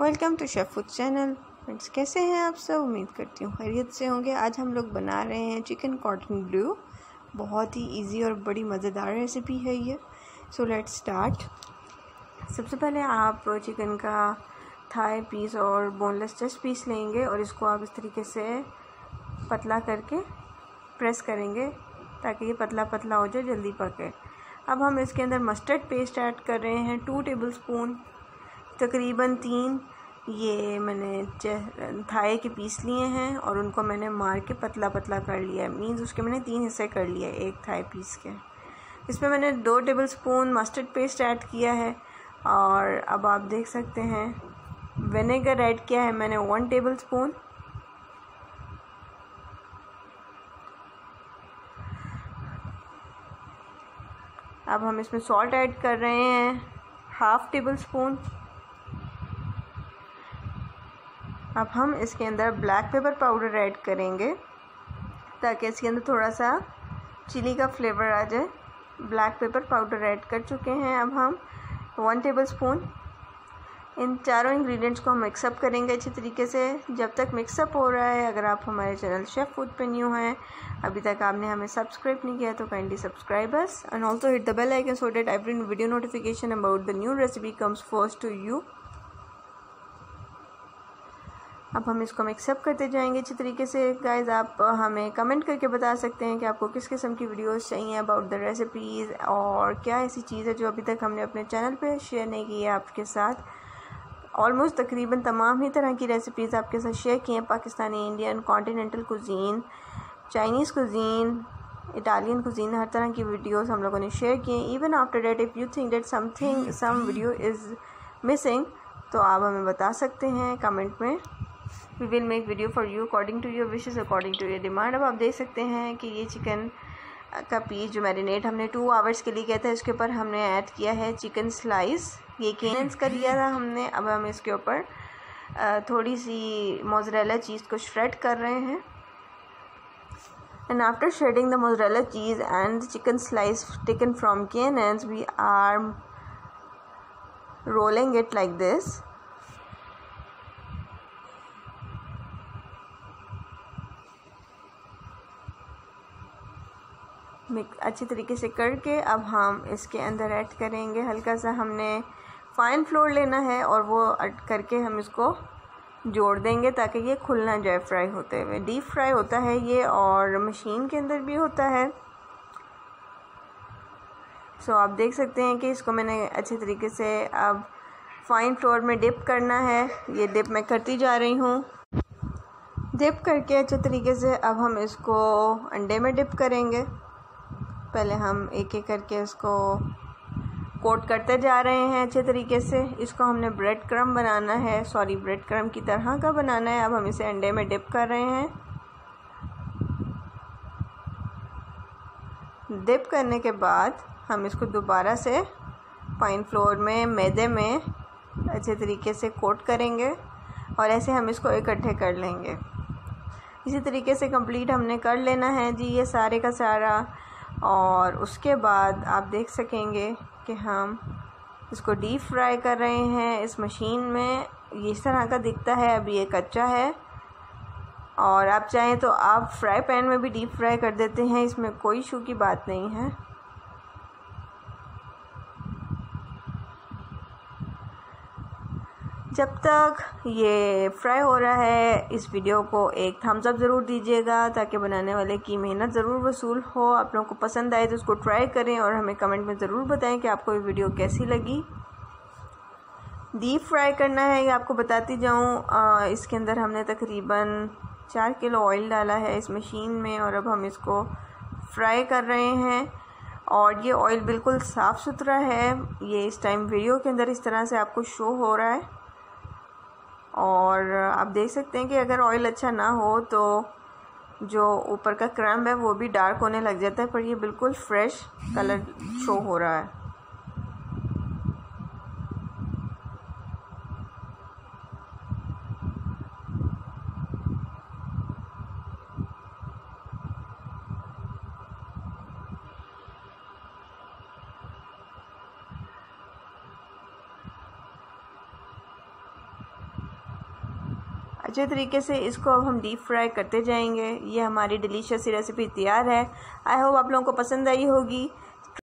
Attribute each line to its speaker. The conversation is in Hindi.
Speaker 1: Welcome to chef food channel. Friends, कैसे हैं आप सब? उम्मीद करती हूँ खैरियत से होंगे। आज हम लोग बना रहे हैं चिकन कॉर्न ब्लू। बहुत ही इजी और बड़ी मज़ेदार रेसिपी है ये। So let's start. सबसे पहले आप चिकन का थाई पीस और बोनलेस चेस्ट पीस लेंगे और इसको आप इस तरीके से पतला करके प्रेस करेंगे ताकि ये पतला पतला हो जाए, जल्दी पके। अब हम इसके अंदर मस्टर्ड पेस्ट ऐड कर रहे हैं 2 टेबलस्पून। तकरीबन 3 ये मैंने थाई के पीस लिए हैं और उनको मैंने मार के पतला पतला कर लिया है। मीन्स उसके मैंने 3 हिस्से कर लिए एक थाई पीस के। इसमें मैंने 2 टेबलस्पून मस्टर्ड पेस्ट ऐड किया है और अब आप देख सकते हैं विनेगर ऐड किया है मैंने 1 टेबलस्पून। अब हम इसमें सॉल्ट ऐड कर रहे हैं 1/2 टेबलस्पून। अब हम इसके अंदर ब्लैक पेपर पाउडर ऐड करेंगे ताकि इसके अंदर थोड़ा सा चिली का फ्लेवर आ जाए। ब्लैक पेपर पाउडर ऐड कर चुके हैं। अब हम 1 टेबलस्पून। इन चारों इंग्रेडिएंट्स को हम मिक्सअप करेंगे अच्छी तरीके से जब तक मिक्सअप हो रहा है। अगर आप हमारे चैनल शेफ फूड पे न्यू हैं, अभी तक आपने हमें सब्सक्राइब नहीं किया तो kindly subscribe us and also hit the bell icon so that every video notification about the new recipe comes first to you. अब हम इसको मिक्सअप करते जाएंगे अच्छी तरीके से। गाइस, आप हमें कमेंट करके बता सकते हैं कि आपको किस किस्म की वीडियोस चाहिए अबाउट द रेसिपीज़ और क्या ऐसी चीज़ है जो अभी तक हमने अपने चैनल पे शेयर नहीं की है आपके साथ। ऑलमोस्ट तकरीबन तमाम ही तरह की रेसिपीज़ आपके साथ शेयर की हैं। Pakistani, Indian, continental cuisine, Chinese cuisine, Italian cuisine, हर तरह की वीडियोस हम लोगों ने शेयर की हैं। Even after that if you think that some video is missing तो आप हमें बता सकते हैं कमेंट में। We will make video for you according to your wishes, according to your demand. अब आप देख सकते हैं कि ये चिकन का पीस जो मैरिनेट हमने 2 आवर्स के लिए किया था, इसके ऊपर हमने ऐड किया है चिकन स्लाइस। ये केनेंस का लिया था हमने। अब हम इसके ऊपर थोड़ी सी मोज़रेला चीज़ को श्रेड कर रहे हैं and after shredding the mozzarella cheese and chicken slice taken from cans we are rolling it like this. अच्छी तरीके से करके अब हम इसके अंदर ऐड करेंगे हल्का सा हमने फाइन फ्लोर लेना है और वो ऐड करके हम इसको जोड़ देंगे ताकि ये खुल ना जाए फ्राई होते हुए। डीप फ्राई होता है ये और मशीन के अंदर भी होता है। सो आप देख सकते हैं कि इसको मैंने अच्छी तरीके से अब फाइन फ्लोर में डिप करना है। ये डिप मैं करती जा रही हूँ। डिप करके अच्छे तरीके से अब हम इसको अंडे में डिप करेंगे। पहले हम एक एक करके इसको कोट करते जा रहे हैं अच्छे तरीके से। इसको हमने ब्रेड क्रम्ब बनाना है, ब्रेड क्रम्ब की तरह का बनाना है। अब हम इसे अंडे में डिप कर रहे हैं। डिप करने के बाद हम इसको दोबारा से फाइन फ्लोर में मैदे में अच्छे तरीके से कोट करेंगे और ऐसे हम इसको इकट्ठे कर लेंगे। इसी तरीके से कंप्लीट हमने कर लेना है जी ये सारे का सारा। और उसके बाद आप देख सकेंगे कि हम इसको डीप फ्राई कर रहे हैं इस मशीन में। ये इस तरह का दिखता है। अभी ये कच्चा है और आप चाहें तो आप फ्राई पैन में भी डीप फ्राई कर देते हैं, इसमें कोई इशू की बात नहीं है। जब तक ये फ्राई हो रहा है इस वीडियो को एक थम्स अप ज़रूर दीजिएगा ताकि बनाने वाले की मेहनत ज़रूर वसूल हो। आप लोगों को पसंद आए तो उसको ट्राई करें और हमें कमेंट में ज़रूर बताएं कि आपको ये वीडियो कैसी लगी। डीप फ्राई करना है ये आपको बताती जाऊँ। इसके अंदर हमने तकरीबन 4 किलो ऑयल डाला है इस मशीन में और अब हम इसको फ्राई कर रहे हैं। और ये ऑयल बिल्कुल साफ़ सुथरा है। ये इस टाइम वीडियो के अंदर इस तरह से आपको शो हो रहा है। और आप देख सकते हैं कि अगर ऑयल अच्छा ना हो तो जो ऊपर का क्रम्ब है वो भी डार्क होने लग जाता है, पर ये बिल्कुल फ्रेश कलर शो हो रहा है। अच्छे तरीके से इसको अब हम डीप फ्राई करते जाएंगे। ये हमारी डिलीशियस सी रेसिपी तैयार है। आई होप आप लोगों को पसंद आई होगी।